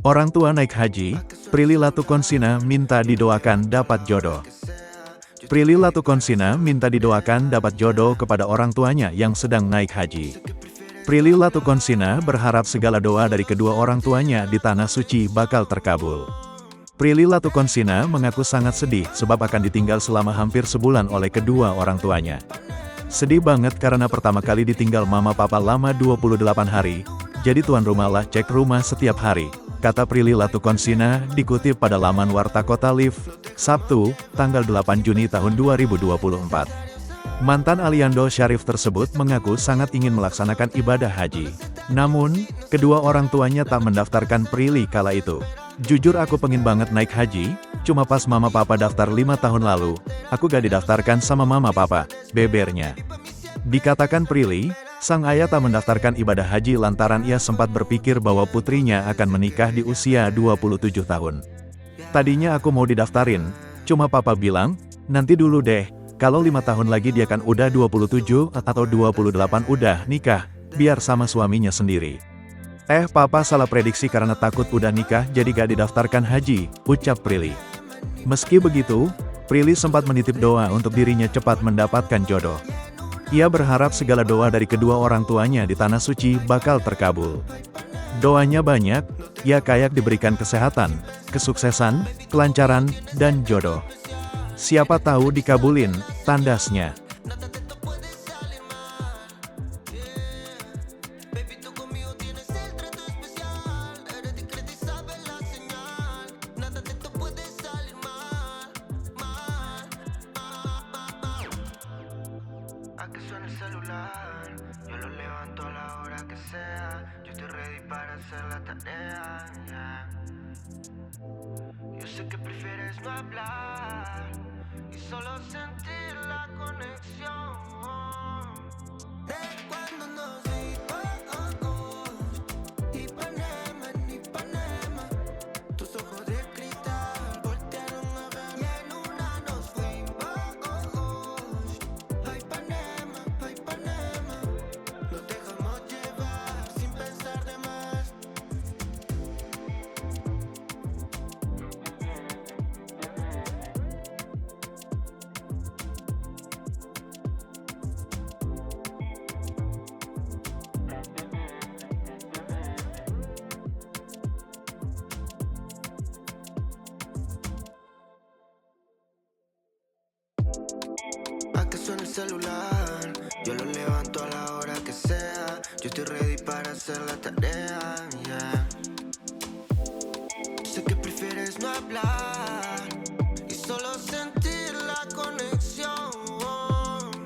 Orang tua naik haji, Prilly Latukonsina minta didoakan dapat jodoh. Prilly Latukonsina minta didoakan dapat jodoh kepada orang tuanya yang sedang naik haji. Prilly Latukonsina berharap segala doa dari kedua orang tuanya di Tanah Suci bakal terkabul. Prilly Latukonsina mengaku sangat sedih sebab akan ditinggal selama hampir sebulan oleh kedua orang tuanya. Sedih banget karena pertama kali ditinggal mama papa lama 28 hari, jadi tuan rumah lah cek rumah setiap hari, kata Prilly Latukonsina dikutip pada laman Warta Kota Live, Sabtu, tanggal 8 Juni tahun 2024. Mantan Aliando Syarif tersebut mengaku sangat ingin melaksanakan ibadah haji. Namun, kedua orang tuanya tak mendaftarkan Prilly kala itu. Jujur aku pengen banget naik haji, cuma pas mama papa daftar 5 tahun lalu, aku gak didaftarkan sama mama papa, bebernya. Dikatakan Prilly, sang ayah tak mendaftarkan ibadah haji lantaran ia sempat berpikir bahwa putrinya akan menikah di usia 27 tahun. Tadinya aku mau didaftarin, cuma papa bilang, nanti dulu deh, kalau 5 tahun lagi dia kan udah 27 atau 28 udah nikah, biar sama suaminya sendiri. Papa salah prediksi karena takut udah nikah jadi gak didaftarkan haji, ucap Prilly. Meski begitu, Prilly sempat menitip doa untuk dirinya cepat mendapatkan jodoh. Ia berharap segala doa dari kedua orang tuanya di Tanah Suci bakal terkabul. Doanya banyak, ia kayak diberikan kesehatan, kesuksesan, kelancaran, dan jodoh. Siapa tahu dikabulin, tandasnya. A que suene el celular, yo lo levanto a la hora que sea. Yo estoy ready para hacer la tarea, yeah. Yo sé que prefieres no hablar y solo sentir la conexión. De cuando nos vimos, Ipanema en Ipanema, tus ojos de cristal voltearon a ver y en una nos fuimos. Ay Panema, nos dejamos llevar sin pensar de más. A que suene el celular, yo lo levanto a la hora que sea. Yo estoy ready para hacer la tarea, yeah. Sé que prefieres no hablar